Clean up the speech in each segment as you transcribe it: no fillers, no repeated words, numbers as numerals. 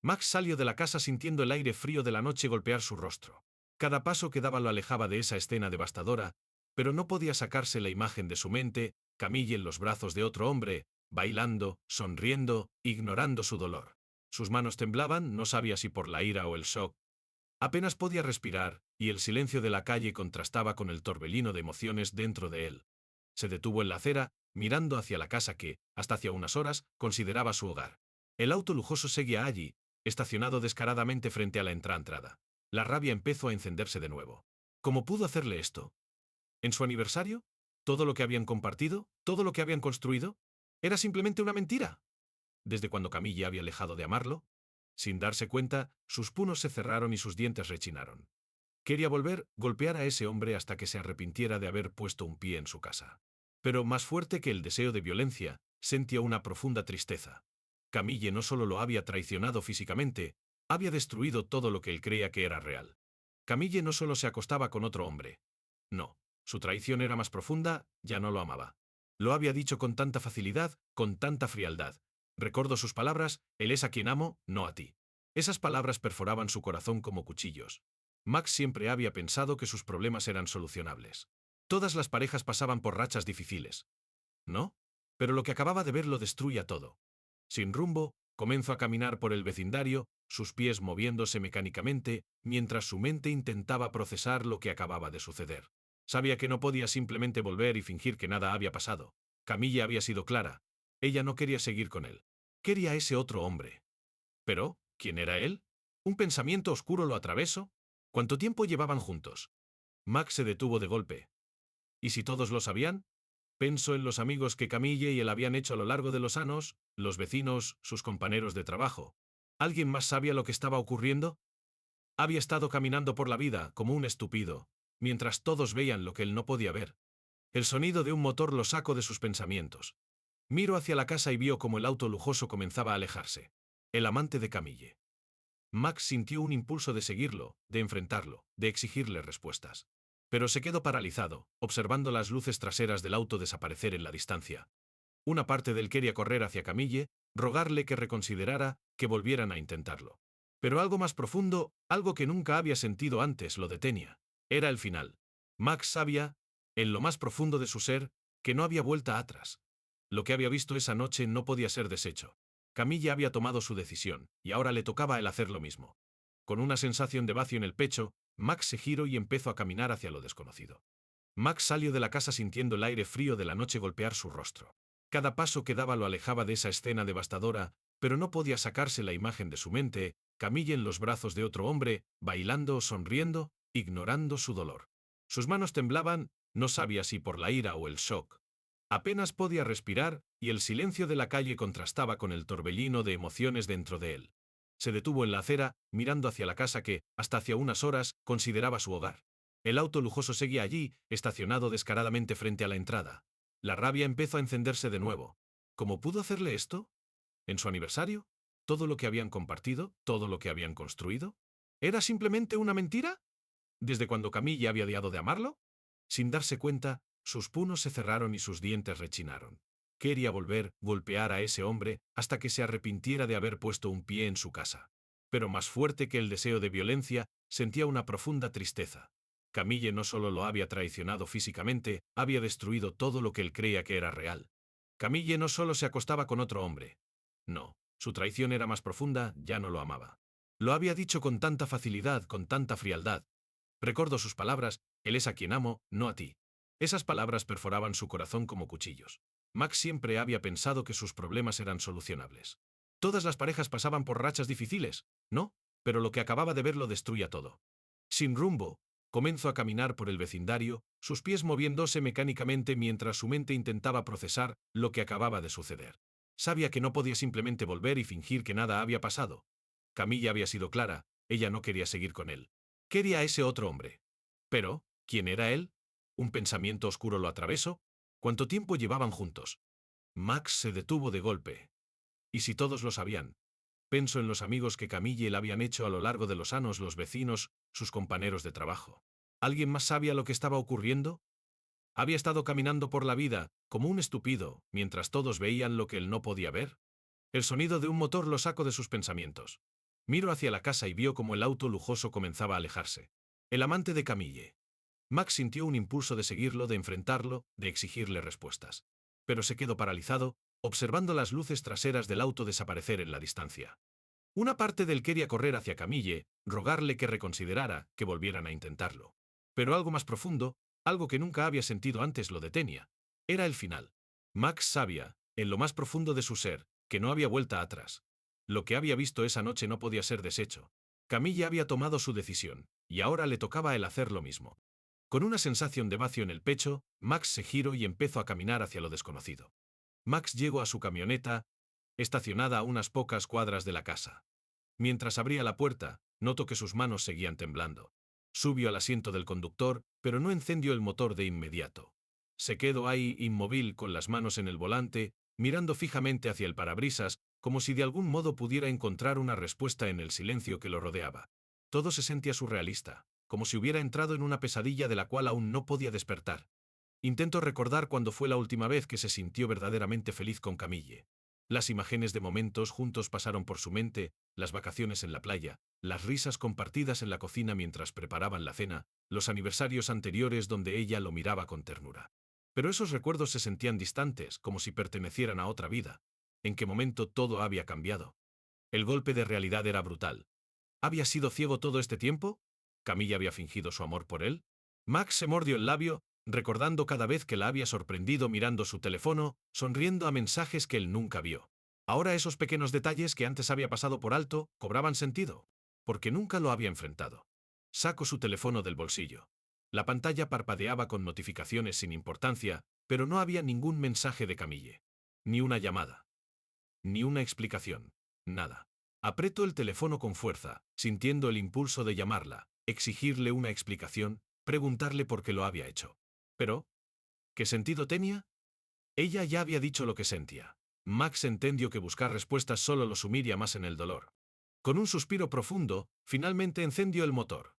Max salió de la casa sintiendo el aire frío de la noche golpear su rostro. Cada paso que daba lo alejaba de esa escena devastadora, pero no podía sacarse la imagen de su mente, Camille en los brazos de otro hombre, bailando, sonriendo, ignorando su dolor. Sus manos temblaban, no sabía si por la ira o el shock. Apenas podía respirar, y el silencio de la calle contrastaba con el torbellino de emociones dentro de él. Se detuvo en la acera, mirando hacia la casa que, hasta hacía unas horas, consideraba su hogar. El auto lujoso seguía allí, estacionado descaradamente frente a la entrada. La rabia empezó a encenderse de nuevo. ¿Cómo pudo hacerle esto? ¿En su aniversario? ¿Todo lo que habían compartido? ¿Todo lo que habían construido? ¿Era simplemente una mentira? ¿Desde cuando Camille había dejado de amarlo? Sin darse cuenta, sus puños se cerraron y sus dientes rechinaron. Quería golpear a ese hombre hasta que se arrepintiera de haber puesto un pie en su casa. Pero más fuerte que el deseo de violencia, sentía una profunda tristeza. Camille no solo lo había traicionado físicamente, había destruido todo lo que él creía que era real. Camille no solo se acostaba con otro hombre. No, su traición era más profunda, ya no lo amaba. Lo había dicho con tanta facilidad, con tanta frialdad. Recuerdo sus palabras, él es a quien amo, no a ti. Esas palabras perforaban su corazón como cuchillos. Max siempre había pensado que sus problemas eran solucionables. Todas las parejas pasaban por rachas difíciles. ¿No? Pero lo que acababa de ver lo destruía todo. Sin rumbo, comenzó a caminar por el vecindario, sus pies moviéndose mecánicamente, mientras su mente intentaba procesar lo que acababa de suceder. Sabía que no podía simplemente volver y fingir que nada había pasado. Camilla había sido clara. Ella no quería seguir con él. Quería a ese otro hombre. Pero, ¿quién era él? ¿Un pensamiento oscuro lo atravesó? ¿Cuánto tiempo llevaban juntos? Max se detuvo de golpe. ¿Y si todos lo sabían? Pensó en los amigos que Camille y él habían hecho a lo largo de los años, los vecinos, sus compañeros de trabajo. ¿Alguien más sabía lo que estaba ocurriendo? Había estado caminando por la vida como un estúpido, mientras todos veían lo que él no podía ver. El sonido de un motor lo sacó de sus pensamientos. Miró hacia la casa y vio cómo el auto lujoso comenzaba a alejarse. El amante de Camille. Max sintió un impulso de seguirlo, de enfrentarlo, de exigirle respuestas. Pero se quedó paralizado, observando las luces traseras del auto desaparecer en la distancia. Una parte de él quería correr hacia Camille, rogarle que reconsiderara, que volvieran a intentarlo. Pero algo más profundo, algo que nunca había sentido antes, lo detenía. Era el final. Max sabía, en lo más profundo de su ser, que no había vuelta atrás. Lo que había visto esa noche no podía ser deshecho. Camille había tomado su decisión, y ahora le tocaba a él hacer lo mismo. Con una sensación de vacío en el pecho, Max se giró y empezó a caminar hacia lo desconocido. Max salió de la casa sintiendo el aire frío de la noche golpear su rostro. Cada paso que daba lo alejaba de esa escena devastadora, pero no podía sacarse la imagen de su mente, Camille en los brazos de otro hombre, bailando, sonriendo, ignorando su dolor. Sus manos temblaban, no sabía si por la ira o el shock. Apenas podía respirar, y el silencio de la calle contrastaba con el torbellino de emociones dentro de él. Se detuvo en la acera, mirando hacia la casa que, hasta hacía unas horas, consideraba su hogar. El auto lujoso seguía allí, estacionado descaradamente frente a la entrada. La rabia empezó a encenderse de nuevo. ¿Cómo pudo hacerle esto? ¿En su aniversario? ¿Todo lo que habían compartido? ¿Todo lo que habían construido? ¿Era simplemente una mentira? ¿Desde cuando Camille había dejado de amarlo? Sin darse cuenta, sus puños se cerraron y sus dientes rechinaron. Quería golpear a ese hombre, hasta que se arrepintiera de haber puesto un pie en su casa. Pero más fuerte que el deseo de violencia, sentía una profunda tristeza. Camille no solo lo había traicionado físicamente, había destruido todo lo que él creía que era real. Camille no solo se acostaba con otro hombre. No, su traición era más profunda, ya no lo amaba. Lo había dicho con tanta facilidad, con tanta frialdad. Recuerdo sus palabras, él es a quien amo, no a ti. Esas palabras perforaban su corazón como cuchillos. Max siempre había pensado que sus problemas eran solucionables. Todas las parejas pasaban por rachas difíciles, ¿no? Pero lo que acababa de ver lo destruía todo. Sin rumbo, comenzó a caminar por el vecindario, sus pies moviéndose mecánicamente mientras su mente intentaba procesar lo que acababa de suceder. Sabía que no podía simplemente volver y fingir que nada había pasado. Camilla había sido clara, ella no quería seguir con él. Quería a ese otro hombre. Pero, ¿quién era él? ¿Un pensamiento oscuro lo atravesó? ¿Cuánto tiempo llevaban juntos? Max se detuvo de golpe. ¿Y si todos lo sabían? Pensó en los amigos que Camille le habían hecho a lo largo de los años, los vecinos, sus compañeros de trabajo. ¿Alguien más sabía lo que estaba ocurriendo? Había estado caminando por la vida, como un estúpido, mientras todos veían lo que él no podía ver. El sonido de un motor lo sacó de sus pensamientos. Miró hacia la casa y vio cómo el auto lujoso comenzaba a alejarse. El amante de Camille. Max sintió un impulso de seguirlo, de enfrentarlo, de exigirle respuestas. Pero se quedó paralizado, observando las luces traseras del auto desaparecer en la distancia. Una parte de él quería correr hacia Camille, rogarle que reconsiderara, que volvieran a intentarlo. Pero algo más profundo, algo que nunca había sentido antes, lo detenía. Era el final. Max sabía, en lo más profundo de su ser, que no había vuelta atrás. Lo que había visto esa noche no podía ser deshecho. Camille había tomado su decisión, y ahora le tocaba a él hacer lo mismo. Con una sensación de vacío en el pecho, Max se giró y empezó a caminar hacia lo desconocido. Max llegó a su camioneta, estacionada a unas pocas cuadras de la casa. Mientras abría la puerta, notó que sus manos seguían temblando. Subió al asiento del conductor, pero no encendió el motor de inmediato. Se quedó ahí inmóvil con las manos en el volante, mirando fijamente hacia el parabrisas, como si de algún modo pudiera encontrar una respuesta en el silencio que lo rodeaba. Todo se sentía surrealista, como si hubiera entrado en una pesadilla de la cual aún no podía despertar. Intentó recordar cuándo fue la última vez que se sintió verdaderamente feliz con Camille. Las imágenes de momentos juntos pasaron por su mente, las vacaciones en la playa, las risas compartidas en la cocina mientras preparaban la cena, los aniversarios anteriores donde ella lo miraba con ternura. Pero esos recuerdos se sentían distantes, como si pertenecieran a otra vida. ¿En qué momento todo había cambiado? El golpe de realidad era brutal. ¿Había sido ciego todo este tiempo? ¿Camilla había fingido su amor por él? Max se mordió el labio, recordando cada vez que la había sorprendido mirando su teléfono, sonriendo a mensajes que él nunca vio. Ahora esos pequeños detalles que antes había pasado por alto, cobraban sentido, porque nunca lo había enfrentado. Sacó su teléfono del bolsillo. La pantalla parpadeaba con notificaciones sin importancia, pero no había ningún mensaje de Camille. Ni una llamada. Ni una explicación. Nada. Apretó el teléfono con fuerza, sintiendo el impulso de llamarla, exigirle una explicación, preguntarle por qué lo había hecho. Pero, ¿qué sentido tenía? Ella ya había dicho lo que sentía. Max entendió que buscar respuestas solo lo sumiría más en el dolor. Con un suspiro profundo, finalmente encendió el motor.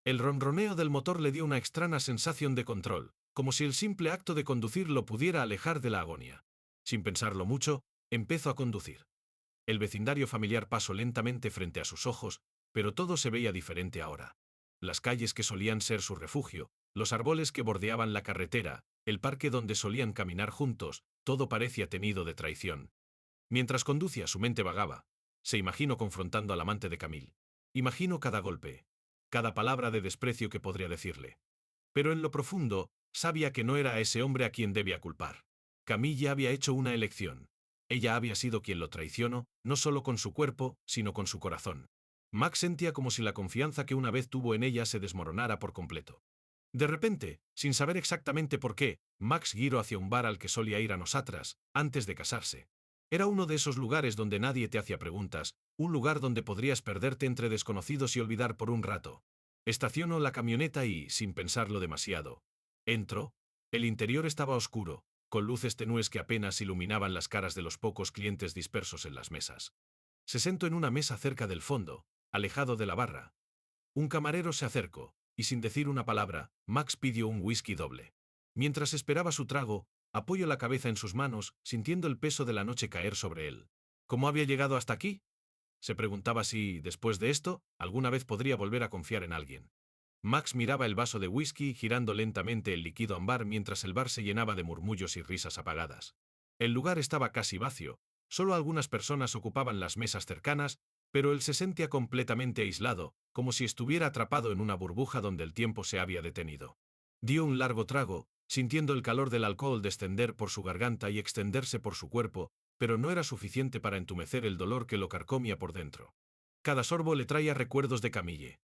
El ronroneo del motor le dio una extraña sensación de control, como si el simple acto de conducir lo pudiera alejar de la agonía. Sin pensarlo mucho, empezó a conducir. El vecindario familiar pasó lentamente frente a sus ojos, pero todo se veía diferente ahora. Las calles que solían ser su refugio, los árboles que bordeaban la carretera, el parque donde solían caminar juntos, todo parecía tenido de traición. Mientras conducía, su mente vagaba. Se imaginó confrontando al amante de Camille. Imaginó cada golpe, cada palabra de desprecio que podría decirle. Pero en lo profundo, sabía que no era a ese hombre a quien debía culpar. Camille había hecho una elección. Ella había sido quien lo traicionó, no solo con su cuerpo, sino con su corazón. Max sentía como si la confianza que una vez tuvo en ella se desmoronara por completo. De repente, sin saber exactamente por qué, Max giró hacia un bar al que solía ir a nosotras, antes de casarse. Era uno de esos lugares donde nadie te hacía preguntas, un lugar donde podrías perderte entre desconocidos y olvidar por un rato. Estacionó la camioneta y, sin pensarlo demasiado, entró. El interior estaba oscuro, con luces tenues que apenas iluminaban las caras de los pocos clientes dispersos en las mesas. Se sentó en una mesa cerca del fondo, alejado de la barra. Un camarero se acercó, y sin decir una palabra, Max pidió un whisky doble. Mientras esperaba su trago, apoyó la cabeza en sus manos, sintiendo el peso de la noche caer sobre él. ¿Cómo había llegado hasta aquí? Se preguntaba si, después de esto, alguna vez podría volver a confiar en alguien. Max miraba el vaso de whisky girando lentamente el líquido ámbar mientras el bar se llenaba de murmullos y risas apagadas. El lugar estaba casi vacío, solo algunas personas ocupaban las mesas cercanas, pero él se sentía completamente aislado, como si estuviera atrapado en una burbuja donde el tiempo se había detenido. Dio un largo trago, sintiendo el calor del alcohol descender por su garganta y extenderse por su cuerpo, pero no era suficiente para entumecer el dolor que lo carcomía por dentro. Cada sorbo le traía recuerdos de Camille.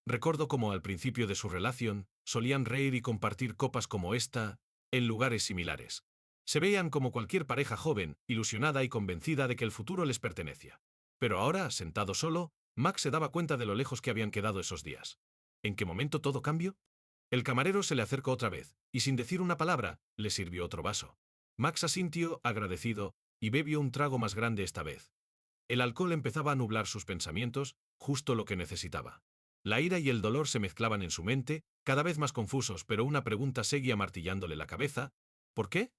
Recordó cómo al principio de su relación, solían reír y compartir copas como esta, en lugares similares. Se veían como cualquier pareja joven, ilusionada y convencida de que el futuro les pertenecía. Pero ahora, sentado solo, Max se daba cuenta de lo lejos que habían quedado esos días. ¿En qué momento todo cambió? El camarero se le acercó otra vez, y sin decir una palabra, le sirvió otro vaso. Max asintió, agradecido, y bebió un trago más grande esta vez. El alcohol empezaba a nublar sus pensamientos, justo lo que necesitaba. La ira y el dolor se mezclaban en su mente, cada vez más confusos, pero una pregunta seguía martillándole la cabeza. ¿Por qué?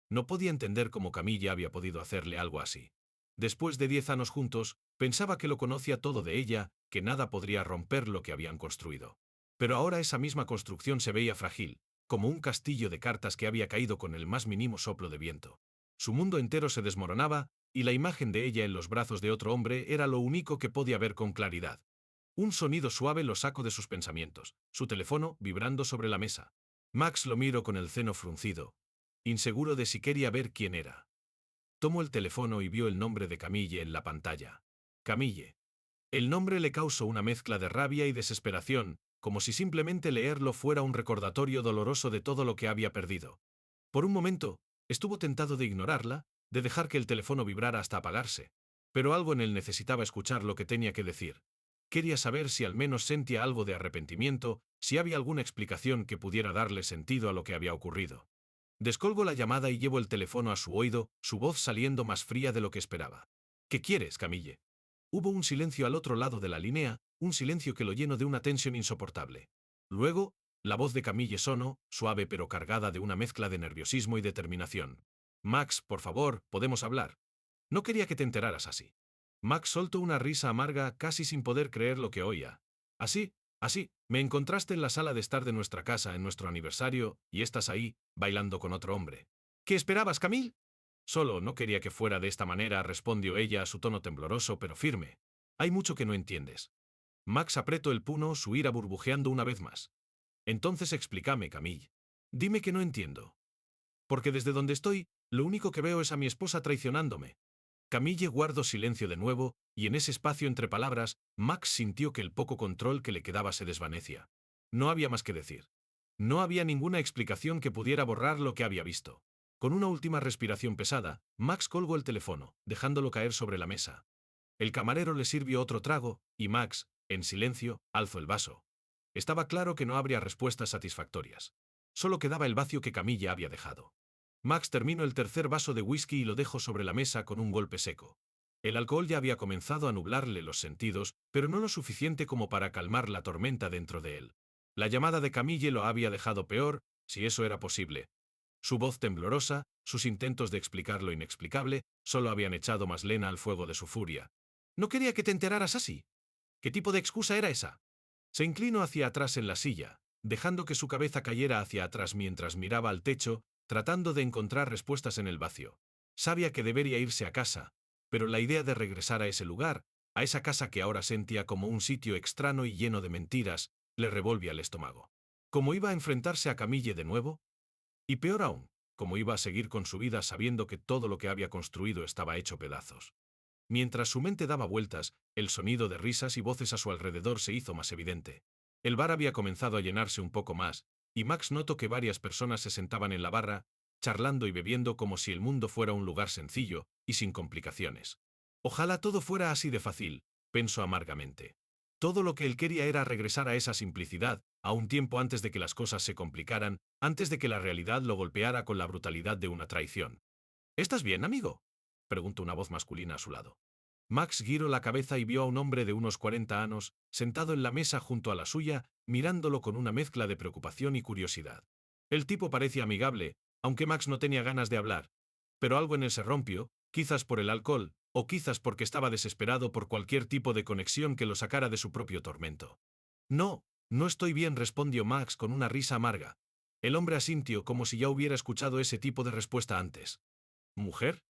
No podía entender cómo Camilla había podido hacerle algo así. Después de 10 años juntos, Pensaba que lo conocía todo de ella, que nada podría romper lo que habían construido. Pero ahora esa misma construcción se veía frágil, como un castillo de cartas que había caído con el más mínimo soplo de viento. Su mundo entero se desmoronaba, y la imagen de ella en los brazos de otro hombre era lo único que podía ver con claridad. Un sonido suave lo sacó de sus pensamientos, su teléfono vibrando sobre la mesa. Max lo miró con el ceno fruncido, inseguro de si quería ver quién era. Tomó el teléfono y vio el nombre de Camille en la pantalla. Camille. El nombre le causó una mezcla de rabia y desesperación, como si simplemente leerlo fuera un recordatorio doloroso de todo lo que había perdido. Por un momento, estuvo tentado de ignorarla, de dejar que el teléfono vibrara hasta apagarse. Pero algo en él necesitaba escuchar lo que tenía que decir. Quería saber si al menos sentía algo de arrepentimiento, si había alguna explicación que pudiera darle sentido a lo que había ocurrido. Descolgo la llamada y llevo el teléfono a su oído, su voz saliendo más fría de lo que esperaba. ¿Qué quieres, Camille? Hubo un silencio al otro lado de la línea, un silencio que lo llenó de una tensión insoportable. Luego, la voz de Camille sonó, suave pero cargada de una mezcla de nerviosismo y determinación. Max, por favor, podemos hablar. No quería que te enteraras así. Max soltó una risa amarga casi sin poder creer lo que oía. Así, me encontraste en la sala de estar de nuestra casa en nuestro aniversario, y estás ahí, bailando con otro hombre. ¿Qué esperabas, Camille? Solo no quería que fuera de esta manera, respondió ella a su tono tembloroso pero firme. Hay mucho que no entiendes. Max apretó el puño, su ira burbujeando una vez más. Entonces explícame, Camille. Dime que no entiendo. Porque desde donde estoy, lo único que veo es a mi esposa traicionándome. Camille guardó silencio de nuevo, y en ese espacio entre palabras, Max sintió que el poco control que le quedaba se desvanecía. No había más que decir. No había ninguna explicación que pudiera borrar lo que había visto. Con una última respiración pesada, Max colgó el teléfono, dejándolo caer sobre la mesa. El camarero le sirvió otro trago, y Max, en silencio, alzó el vaso. Estaba claro que no habría respuestas satisfactorias. Solo quedaba el vacío que Camille había dejado. Max terminó el tercer vaso de whisky y lo dejó sobre la mesa con un golpe seco. El alcohol ya había comenzado a nublarle los sentidos, pero no lo suficiente como para calmar la tormenta dentro de él. La llamada de Camille lo había dejado peor, si eso era posible. Su voz temblorosa, sus intentos de explicar lo inexplicable, solo habían echado más leña al fuego de su furia. No quería que te enteraras así. ¿Qué tipo de excusa era esa? Se inclinó hacia atrás en la silla, dejando que su cabeza cayera hacia atrás mientras miraba al techo, tratando de encontrar respuestas en el vacío. Sabía que debería irse a casa, pero la idea de regresar a ese lugar, a esa casa que ahora sentía como un sitio extraño y lleno de mentiras, le revolvía el estómago. ¿Cómo iba a enfrentarse a Camille de nuevo? Y peor aún, ¿cómo iba a seguir con su vida sabiendo que todo lo que había construido estaba hecho pedazos? Mientras su mente daba vueltas, el sonido de risas y voces a su alrededor se hizo más evidente. El bar había comenzado a llenarse un poco más, y Max notó que varias personas se sentaban en la barra, charlando y bebiendo como si el mundo fuera un lugar sencillo y sin complicaciones. Ojalá todo fuera así de fácil, pensó amargamente. Todo lo que él quería era regresar a esa simplicidad, a un tiempo antes de que las cosas se complicaran, antes de que la realidad lo golpeara con la brutalidad de una traición. ¿Estás bien, amigo?, preguntó una voz masculina a su lado. Max giró la cabeza y vio a un hombre de unos 40 años, sentado en la mesa junto a la suya, mirándolo con una mezcla de preocupación y curiosidad. El tipo parecía amigable, aunque Max no tenía ganas de hablar. Pero algo en él se rompió, quizás por el alcohol, o quizás porque estaba desesperado por cualquier tipo de conexión que lo sacara de su propio tormento. No estoy bien, respondió Max con una risa amarga. El hombre asintió como si ya hubiera escuchado ese tipo de respuesta antes. ¿Mujer?,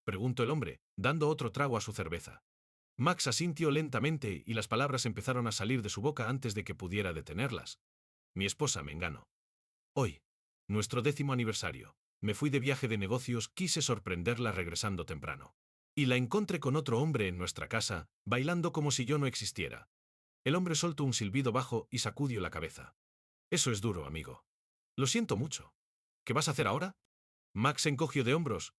preguntó el hombre, dando otro trago a su cerveza. Max asintió lentamente y las palabras empezaron a salir de su boca antes de que pudiera detenerlas. Mi esposa, Mengano. Hoy. Nuestro 10º aniversario. Me fui de viaje de negocios, quise sorprenderla regresando temprano. Y la encontré con otro hombre en nuestra casa, bailando como si yo no existiera. El hombre soltó un silbido bajo y sacudió la cabeza. Eso es duro, amigo. Lo siento mucho. ¿Qué vas a hacer ahora? Max se encogió de hombros.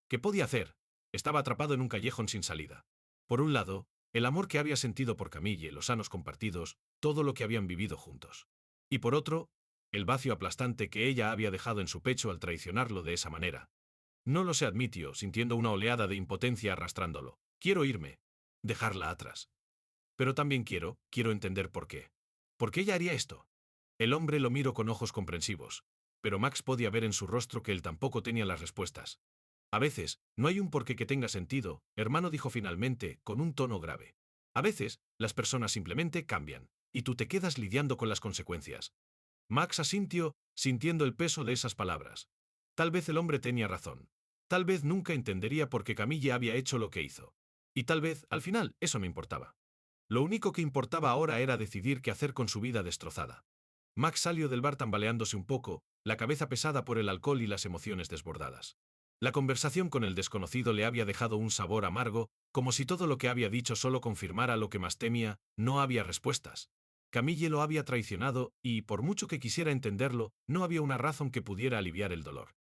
¿Qué podía hacer? Estaba atrapado en un callejón sin salida. Por un lado, el amor que había sentido por Camille, los años compartidos, todo lo que habían vivido juntos. Y por otro, el vacío aplastante que ella había dejado en su pecho al traicionarlo de esa manera. No lo sé, admitió, sintiendo una oleada de impotencia arrastrándolo. Quiero irme. Dejarla atrás. Pero también quiero entender por qué. ¿Por qué ella haría esto? El hombre lo miró con ojos comprensivos, pero Max podía ver en su rostro que él tampoco tenía las respuestas. A veces, no hay un porqué que tenga sentido, hermano, dijo finalmente, con un tono grave. A veces, las personas simplemente cambian, y tú te quedas lidiando con las consecuencias. Max asintió, sintiendo el peso de esas palabras. Tal vez el hombre tenía razón. Tal vez nunca entendería por qué Camille había hecho lo que hizo. Y tal vez, al final, eso no importaba. Lo único que importaba ahora era decidir qué hacer con su vida destrozada. Max salió del bar tambaleándose un poco, la cabeza pesada por el alcohol y las emociones desbordadas. La conversación con el desconocido le había dejado un sabor amargo, como si todo lo que había dicho solo confirmara lo que más temía, no había respuestas. Camille lo había traicionado y, por mucho que quisiera entenderlo, no había una razón que pudiera aliviar el dolor.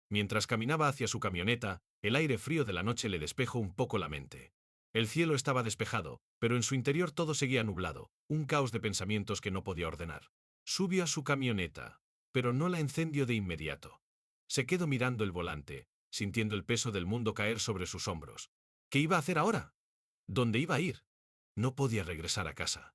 Mientras caminaba hacia su camioneta, el aire frío de la noche le despejó un poco la mente. El cielo estaba despejado, pero en su interior todo seguía nublado, un caos de pensamientos que no podía ordenar. Subió a su camioneta, pero no la encendió de inmediato. Se quedó mirando el volante, sintiendo el peso del mundo caer sobre sus hombros. ¿Qué iba a hacer ahora? ¿Dónde iba a ir? No podía regresar a casa.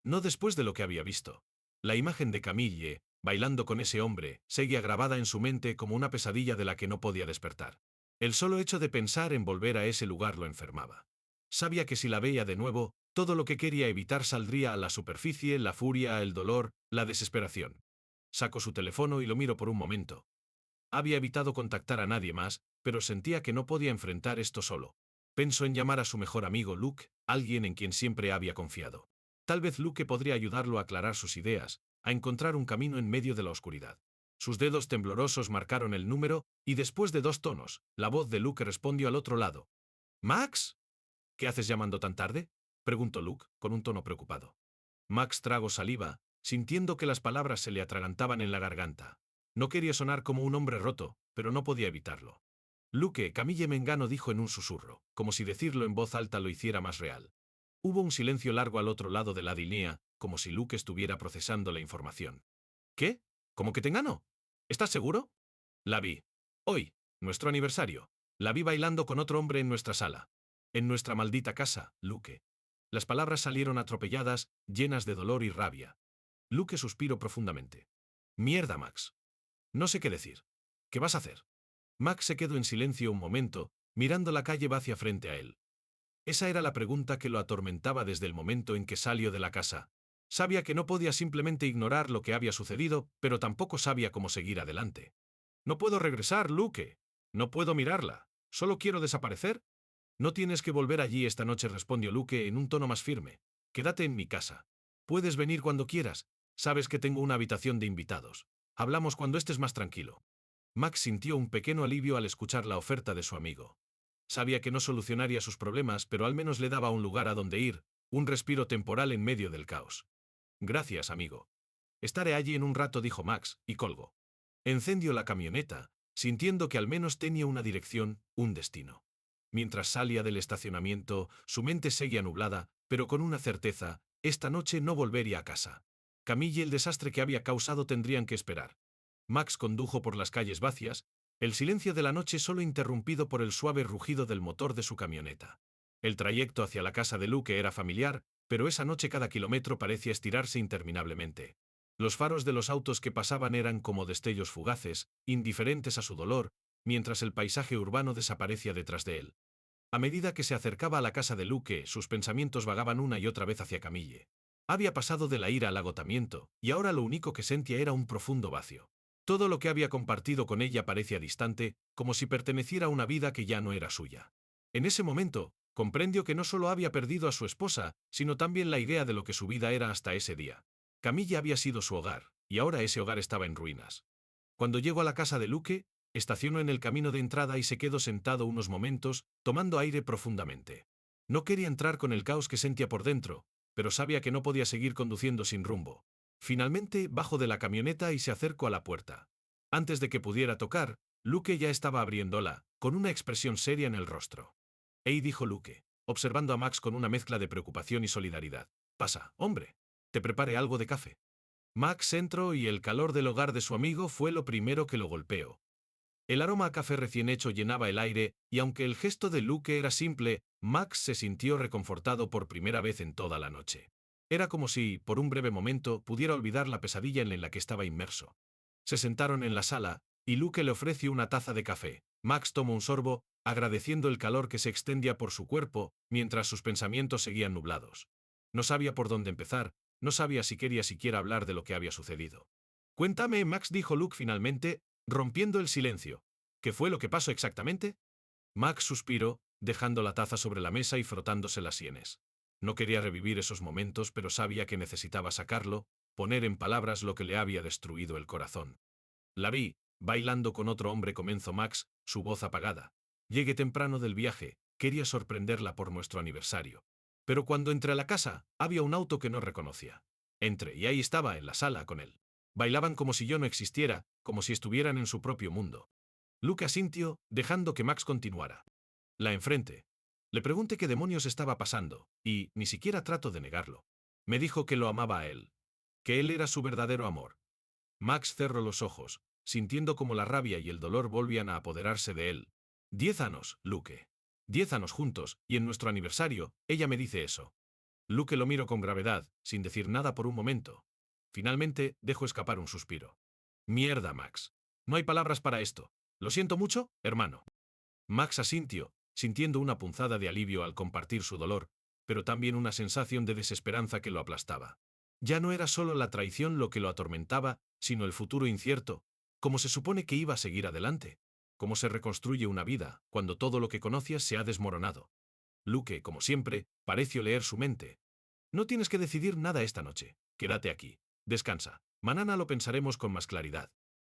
No después de lo que había visto. La imagen de Camille, bailando con ese hombre, seguía grabada en su mente como una pesadilla de la que no podía despertar. El solo hecho de pensar en volver a ese lugar lo enfermaba. Sabía que si la veía de nuevo, todo lo que quería evitar saldría a la superficie, la furia, el dolor, la desesperación. Sacó su teléfono y lo miró por un momento. Había evitado contactar a nadie más, pero sentía que no podía enfrentar esto solo. Pensó en llamar a su mejor amigo Luke, alguien en quien siempre había confiado. Tal vez Luke podría ayudarlo a aclarar sus ideas, a encontrar un camino en medio de la oscuridad. Sus dedos temblorosos marcaron el número, y después de 2 tonos, la voz de Luke respondió al otro lado. «¿Max? ¿Qué haces llamando tan tarde?», preguntó Luke, con un tono preocupado. Max tragó saliva, sintiendo que las palabras se le atragantaban en la garganta. No quería sonar como un hombre roto, pero no podía evitarlo. Luke, Camille Mengano, dijo en un susurro, como si decirlo en voz alta lo hiciera más real. Hubo un silencio largo al otro lado de la línea, como si Luke estuviera procesando la información. ¿Qué? ¿Cómo que te enganó? ¿Estás seguro? La vi. Hoy, nuestro aniversario. La vi bailando con otro hombre en nuestra sala. En nuestra maldita casa, Luke. Las palabras salieron atropelladas, llenas de dolor y rabia. Luke suspiró profundamente. Mierda, Max. No sé qué decir. ¿Qué vas a hacer? Max se quedó en silencio un momento, mirando la calle vacía frente a él. Esa era la pregunta que lo atormentaba desde el momento en que salió de la casa. Sabía que no podía simplemente ignorar lo que había sucedido, pero tampoco sabía cómo seguir adelante. No puedo regresar, Luke. No puedo mirarla. ¿Solo quiero desaparecer? No tienes que volver allí esta noche, respondió Luke en un tono más firme. Quédate en mi casa. Puedes venir cuando quieras. Sabes que tengo una habitación de invitados. Hablamos cuando estés más tranquilo. Max sintió un pequeño alivio al escuchar la oferta de su amigo. Sabía que no solucionaría sus problemas, pero al menos le daba un lugar a donde ir, un respiro temporal en medio del caos. Gracias, amigo. Estaré allí en un rato, dijo Max, y colgó. Encendió la camioneta, sintiendo que al menos tenía una dirección, un destino. Mientras salía del estacionamiento, su mente seguía nublada, pero con una certeza: esta noche no volvería a casa. Camille y el desastre que había causado tendrían que esperar. Max condujo por las calles vacías, el silencio de la noche solo interrumpido por el suave rugido del motor de su camioneta. El trayecto hacia la casa de Luke era familiar, pero esa noche cada kilómetro parecía estirarse interminablemente. Los faros de los autos que pasaban eran como destellos fugaces, indiferentes a su dolor, mientras el paisaje urbano desaparecía detrás de él. A medida que se acercaba a la casa de Luke, sus pensamientos vagaban una y otra vez hacia Camille. Había pasado de la ira al agotamiento, y ahora lo único que sentía era un profundo vacío. Todo lo que había compartido con ella parecía distante, como si perteneciera a una vida que ya no era suya. En ese momento, comprendió que no solo había perdido a su esposa, sino también la idea de lo que su vida era hasta ese día. Camille había sido su hogar, y ahora ese hogar estaba en ruinas. Cuando llegó a la casa de Luke, estacionó en el camino de entrada y se quedó sentado unos momentos, tomando aire profundamente. No quería entrar con el caos que sentía por dentro, pero sabía que no podía seguir conduciendo sin rumbo. Finalmente, bajó de la camioneta y se acercó a la puerta. Antes de que pudiera tocar, Luke ya estaba abriéndola, con una expresión seria en el rostro. «Hey», dijo Luke, observando a Max con una mezcla de preocupación y solidaridad. «Pasa, hombre. ¿Te prepare algo de café?». Max entró y el calor del hogar de su amigo fue lo primero que lo golpeó. El aroma a café recién hecho llenaba el aire, y aunque el gesto de Luke era simple, Max se sintió reconfortado por primera vez en toda la noche. Era como si, por un breve momento, pudiera olvidar la pesadilla en la que estaba inmerso. Se sentaron en la sala, y Luke le ofreció una taza de café. Max tomó un sorbo, agradeciendo el calor que se extendía por su cuerpo, mientras sus pensamientos seguían nublados. No sabía por dónde empezar, no sabía si quería siquiera hablar de lo que había sucedido. Cuéntame, Max, dijo Luke finalmente, rompiendo el silencio. ¿Qué fue lo que pasó exactamente? Max suspiró, dejando la taza sobre la mesa y frotándose las sienes. No quería revivir esos momentos, pero sabía que necesitaba sacarlo, poner en palabras lo que le había destruido el corazón. La vi, bailando con otro hombre, comenzó Max, su voz apagada. Llegué temprano del viaje, quería sorprenderla por nuestro aniversario. Pero cuando entré a la casa, había un auto que no reconocía. Entré y ahí estaba, en la sala, con él. Bailaban como si yo no existiera, como si estuvieran en su propio mundo. Luke asintió, dejando que Max continuara. La enfrenté. Le pregunté qué demonios estaba pasando, y ni siquiera trato de negarlo. Me dijo que lo amaba a él. Que él era su verdadero amor. Max cerró los ojos, sintiendo como la rabia y el dolor volvían a apoderarse de él. 10 años, Luke. 10 años juntos, y en nuestro aniversario, ella me dice eso. Luke lo miró con gravedad, sin decir nada por un momento. Finalmente, dejó escapar un suspiro. Mierda, Max. No hay palabras para esto. Lo siento mucho, hermano. Max asintió, sintiendo una punzada de alivio al compartir su dolor, pero también una sensación de desesperanza que lo aplastaba. Ya no era solo la traición lo que lo atormentaba, sino el futuro incierto. ¿Cómo se supone que iba a seguir adelante? ¿Cómo se reconstruye una vida, cuando todo lo que conocías se ha desmoronado? Luke, como siempre, pareció leer su mente. No tienes que decidir nada esta noche. Quédate aquí. Descansa. Mañana lo pensaremos con más claridad.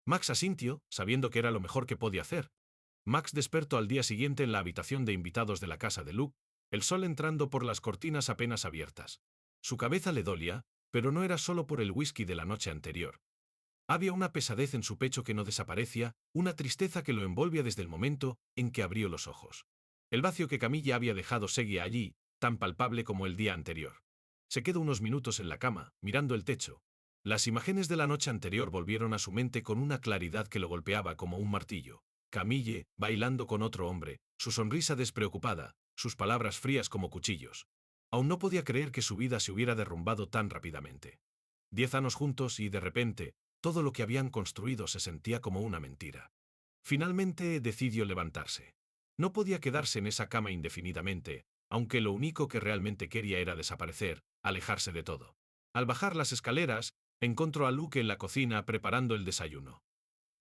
Max asintió, sabiendo que era lo mejor que podía hacer. Max despertó al día siguiente en la habitación de invitados de la casa de Luke, el sol entrando por las cortinas apenas abiertas. Su cabeza le dolía, pero no era solo por el whisky de la noche anterior. Había una pesadez en su pecho que no desaparecía, una tristeza que lo envolvía desde el momento en que abrió los ojos. El vacío que Camilla había dejado seguía allí, tan palpable como el día anterior. Se quedó unos minutos en la cama, mirando el techo. Las imágenes de la noche anterior volvieron a su mente con una claridad que lo golpeaba como un martillo. Camille, bailando con otro hombre, su sonrisa despreocupada, sus palabras frías como cuchillos. Aún no podía creer que su vida se hubiera derrumbado tan rápidamente. 10 años juntos y, de repente, todo lo que habían construido se sentía como una mentira. Finalmente decidió levantarse. No podía quedarse en esa cama indefinidamente, aunque lo único que realmente quería era desaparecer, alejarse de todo. Al bajar las escaleras, encontró a Luke en la cocina preparando el desayuno.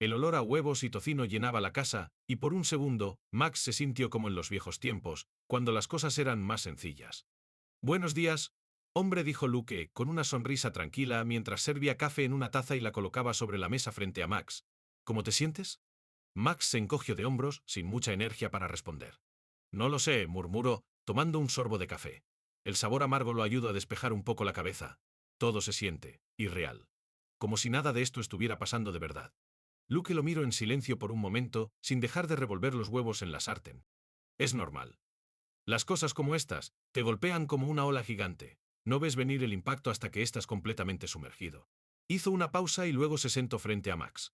El olor a huevos y tocino llenaba la casa, y por un segundo, Max se sintió como en los viejos tiempos, cuando las cosas eran más sencillas. Buenos días, hombre, dijo Luke, con una sonrisa tranquila mientras servía café en una taza y la colocaba sobre la mesa frente a Max. ¿Cómo te sientes? Max se encogió de hombros, sin mucha energía para responder. No lo sé, murmuró, tomando un sorbo de café. El sabor amargo lo ayudó a despejar un poco la cabeza. Todo se siente irreal. Como si nada de esto estuviera pasando de verdad. Luke lo miró en silencio por un momento, sin dejar de revolver los huevos en la sartén. Es normal. Las cosas como estas, te golpean como una ola gigante. No ves venir el impacto hasta que estás completamente sumergido. Hizo una pausa y luego se sentó frente a Max.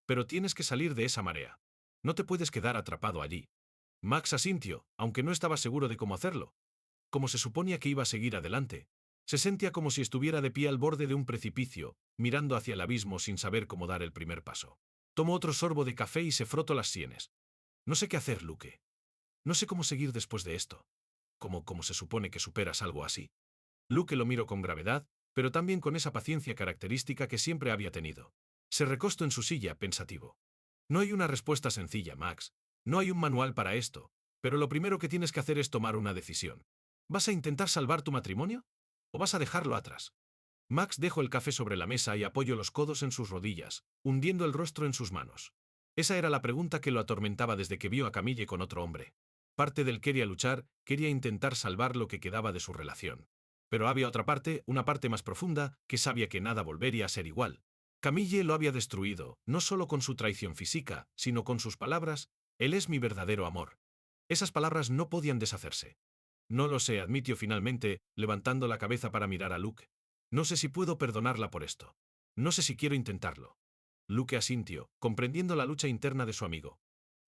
Pero tienes que salir de esa marea. No te puedes quedar atrapado allí. Max asintió, aunque no estaba seguro de cómo hacerlo. Como se suponía que iba a seguir adelante. Se sentía como si estuviera de pie al borde de un precipicio, mirando hacia el abismo sin saber cómo dar el primer paso. Tomó otro sorbo de café y se frotó las sienes. No sé qué hacer, Luke. No sé cómo seguir después de esto. ¿Cómo se supone que superas algo así? Luke lo miró con gravedad, pero también con esa paciencia característica que siempre había tenido. Se recostó en su silla, pensativo. No hay una respuesta sencilla, Max. No hay un manual para esto, pero lo primero que tienes que hacer es tomar una decisión. ¿Vas a intentar salvar tu matrimonio? ¿O vas a dejarlo atrás? Max dejó el café sobre la mesa y apoyó los codos en sus rodillas, hundiendo el rostro en sus manos. Esa era la pregunta que lo atormentaba desde que vio a Camille con otro hombre. Parte de él quería luchar, quería intentar salvar lo que quedaba de su relación. Pero había otra parte, una parte más profunda, que sabía que nada volvería a ser igual. Camille lo había destruido, no solo con su traición física, sino con sus palabras: él es mi verdadero amor. Esas palabras no podían deshacerse. No lo sé, admitió finalmente, levantando la cabeza para mirar a Luke. No sé si puedo perdonarla por esto. No sé si quiero intentarlo. Luke asintió, comprendiendo la lucha interna de su amigo.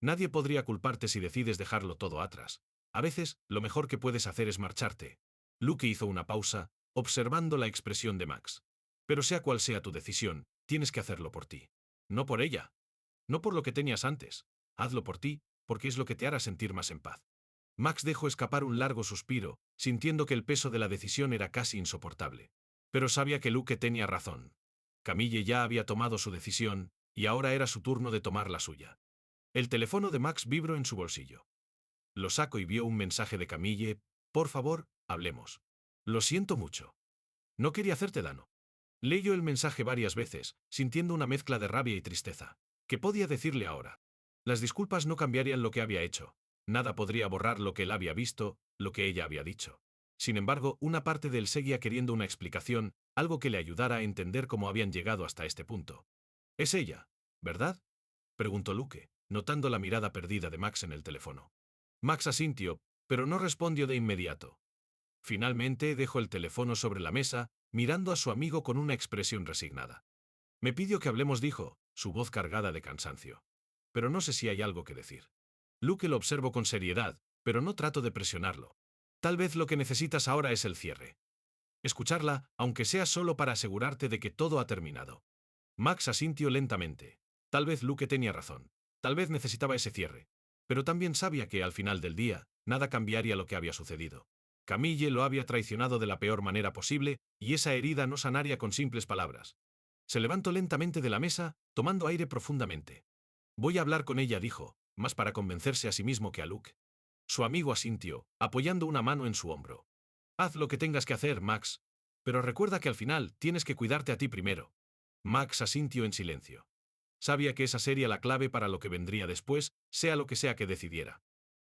Nadie podría culparte si decides dejarlo todo atrás. A veces, lo mejor que puedes hacer es marcharte. Luke hizo una pausa, observando la expresión de Max. Pero sea cual sea tu decisión, tienes que hacerlo por ti. No por ella. No por lo que tenías antes. Hazlo por ti, porque es lo que te hará sentir más en paz. Max dejó escapar un largo suspiro, sintiendo que el peso de la decisión era casi insoportable. Pero sabía que Luke tenía razón. Camille ya había tomado su decisión, y ahora era su turno de tomar la suya. El teléfono de Max vibró en su bolsillo. Lo sacó y vio un mensaje de Camille: «Por favor, hablemos. Lo siento mucho. No quería hacerte daño». Leyó el mensaje varias veces, sintiendo una mezcla de rabia y tristeza. ¿Qué podía decirle ahora? Las disculpas no cambiarían lo que había hecho. Nada podría borrar lo que él había visto, lo que ella había dicho. Sin embargo, una parte de él seguía queriendo una explicación, algo que le ayudara a entender cómo habían llegado hasta este punto. «Es ella, ¿verdad?», preguntó Luke, notando la mirada perdida de Max en el teléfono. Max asintió, pero no respondió de inmediato. Finalmente dejó el teléfono sobre la mesa, mirando a su amigo con una expresión resignada. «Me pidió que hablemos», dijo, su voz cargada de cansancio. «Pero no sé si hay algo que decir». Luke lo observó con seriedad, pero no trató de presionarlo. «Tal vez lo que necesitas ahora es el cierre. Escucharla, aunque sea solo para asegurarte de que todo ha terminado». Max asintió lentamente. Tal vez Luke tenía razón. Tal vez necesitaba ese cierre. Pero también sabía que, al final del día, nada cambiaría lo que había sucedido. Camille lo había traicionado de la peor manera posible, y esa herida no sanaría con simples palabras. Se levantó lentamente de la mesa, tomando aire profundamente. «Voy a hablar con ella», dijo, más para convencerse a sí mismo que a Luke. Su amigo asintió, apoyando una mano en su hombro. «Haz lo que tengas que hacer, Max. Pero recuerda que al final tienes que cuidarte a ti primero». Max asintió en silencio. Sabía que esa sería la clave para lo que vendría después, sea lo que sea que decidiera.